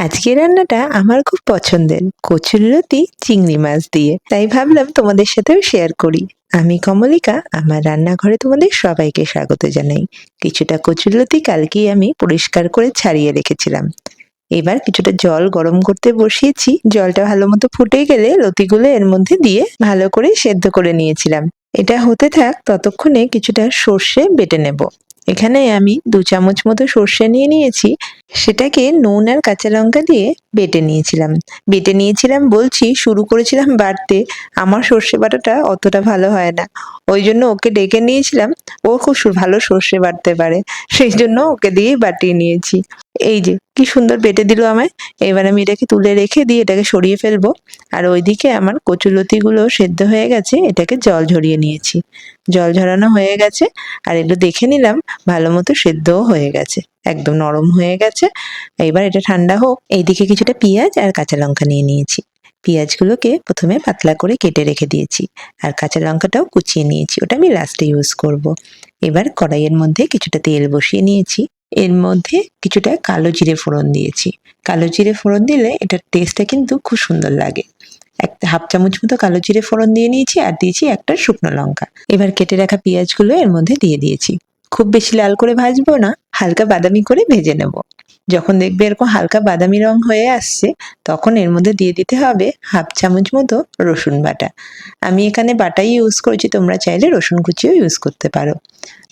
আজকের রান্নাটা আমার খুব পছন্দের, কচুরলতি চিংড়ি মাছ দিয়ে। তাই ভাবলাম তোমাদের সাথেও শেয়ার করি। আমি কমলিকা, আমার রান্নাঘরে তোমাদের সবাইকে স্বাগত জানাই। কিছুটা কচুরলতি কালকেই আমি পরিষ্কার করে ছাড়িয়ে রেখেছিলাম। এবার কিছুটা জল গরম করতে বসিয়েছি। জলটা ভালো মতো ফুটে গেলে লতিগুলো এর মধ্যে দিয়ে ভালো করে সেদ্ধ করে নিয়েছিলাম। এটা হতে থাক, ততক্ষণে কিছুটা সর্ষে বেটে নেব। এখানে আমি 2 চামচ মতো সর্ষে নিয়ে নিয়েছি। সেটাকে নুন আর কাঁচা লঙ্কা দিয়ে বেটে নিয়েছিলাম বলছি, শুরু করেছিলাম বাটতে। আমার সর্ষে বাটাটা অতটা ভালো হয় না, ওই জন্য ওকে ডেকে নিয়েছিলাম। ও খুব ভালো সর্ষে বাটতে পারে, সেই জন্য ওকে দিয়েই বাটিয়ে নিয়েছি। এই যে কি সুন্দর বেটে দিল আমায়। এবার আমি এটাকে তুলে রেখে দিয়ে এটাকে সরিয়ে ফেলবো। আর ওইদিকে আমার কচুলতিগুলো সেদ্ধ হয়ে গেছে, এটাকে জল ঝরিয়ে নিয়েছি। জল ঝরানো হয়ে গেছে, আর এগুলো দেখে নিলাম ভালো মতো সেদ্ধও হয়ে গেছে, একদম নরম হয়ে গেছে। এবার এটা ঠান্ডা হোক। এইদিকে কিছুটা পেঁয়াজ আর কাঁচা লঙ্কা নিয়ে নিয়েছি। পেঁয়াজগুলোকে প্রথমে পাতলা করে কেটে রেখে দিয়েছি, আর কাঁচা লঙ্কাটাও কুচিয়ে নিয়েছি, ওটা আমি লাস্টে ইউজ করব। এবার কড়াইয়ের মধ্যে কিছুটা তেল বসিয়ে নিয়েছি। এর মধ্যে কিছুটা কালো জিরে ফোড়ন দিয়েছি। কালো জিরে ফোড়ন দিলে এটার টেস্টটা কিন্তু খুব সুন্দর লাগে। একটা হাফ চামচ মতো কালো জিরে ফোড়ন দিয়ে নিয়েছি, আর দিয়েছি একটা শুকনো লঙ্কা। এবার কেটে রাখা পেঁয়াজগুলো এর মধ্যে দিয়ে দিয়েছি। খুব বেশি লাল করে ভাজবো না, হালকা বাদামি করে ভেজে নেব। যখন দেখবে এরকম হালকা বাদামি রং হয়ে আসছে, তখন এর মধ্যে দিয়ে দিতে হবে হাফ চামচ মতো রসুন বাটা। আমি এখানে বাটাই ইউজ করেছি, তোমরা চাইলে রসুন কুচিও ইউজ করতে পারো।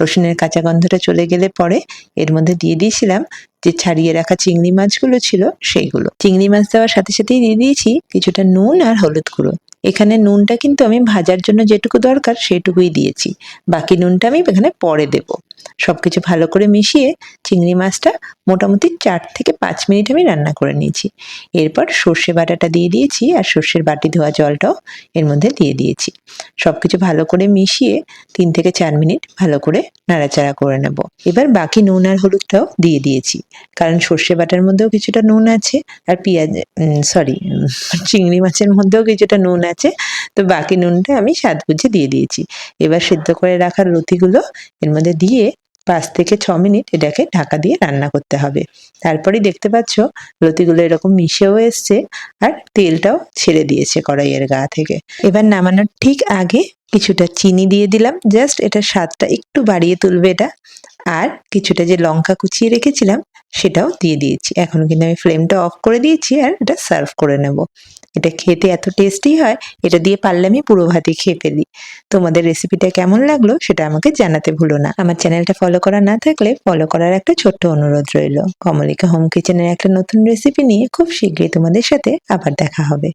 রসুনের কাঁচা গন্ধটা চলে গেলে পরে এর মধ্যে দিয়ে দিয়েছিলাম যে ছাড়িয়ে রাখা চিংড়ি মাছগুলো ছিল সেইগুলো। চিংড়ি মাছ দেওয়ার সাথে সাথেই দিয়ে দিয়েছি কিছুটা নুন আর হলুদ গুঁড়ো। এখানে নুনটা কিন্তু আমি ভাজার জন্য যেটুকু দরকার সেটুকুই দিয়েছি, বাকি নুনটা আমি এখানে পরে দেব। সবকিছু ভালো করে মিশিয়ে চিংড়ি মাছটা মোটামুটি 4 থেকে 5 মিনিট আমি রান্না করে নিয়েছি। এরপর সর্ষে বাটাটা দিয়ে দিয়েছি, আর সর্ষের বাটি ধোয়া জলটাও এর মধ্যে দিয়ে দিয়েছি। সবকিছু ভালো করে মিশিয়ে 3 থেকে 4 মিনিট ভালো করে নাড়াচাড়া করে নেব। এবার বাকি নুন আর হলুদটাও দিয়ে দিয়েছি, কারণ সর্ষে বাটার মধ্যেও কিছুটা নুন আছে, আর চিংড়ি মাছের মধ্যেও কিছুটা নুন আছে। তো বাকি নুনটা আমি স্বাদ বুঝে দিয়ে দিয়েছি। এবার সিদ্ধ করে রাখার লতিগুলো এর মধ্যে দিয়ে 5 থেকে 6 মিনিট এটাকে ঢাকা দিয়ে রান্না করতে হবে। তারপরেই দেখতে পাচ্ছ লতিগুলো এরকম মিশেও এসছে, আর তেলটাও ছেড়ে দিয়েছে কড়াইয়ের গা থেকে। এবার নামানোর ঠিক আগে কিছুটা চিনি দিয়ে দিলাম, জাস্ট এটা স্বাদটা একটু বাড়িয়ে তুলবে এটা। আর কিছুটা যে লঙ্কা কুচিয়ে রেখেছিলাম সেটাও দিয়ে দিয়েছি। এখন কিন্তু আমি ফ্লেমটা অফ করে দিয়েছি, আর এটা সার্ভ করে নেব। এটা খেতে এত টেস্টি হয়, এটা দিয়ে পারলে আমি পুরো ভাতই খেয়ে ফেলি। তোমাদের রেসিপিটা কেমন লাগলো সেটা আমাকে জানাতে ভুলো না। আমার চ্যানেলটা ফলো করা না থাকলে ফলো করার একটা ছোট্ট অনুরোধ রইল। কমলিকা হোম কিচেনের একটা নতুন রেসিপি নিয়ে খুব শীঘ্রই তোমাদের সাথে আবার দেখা হবে।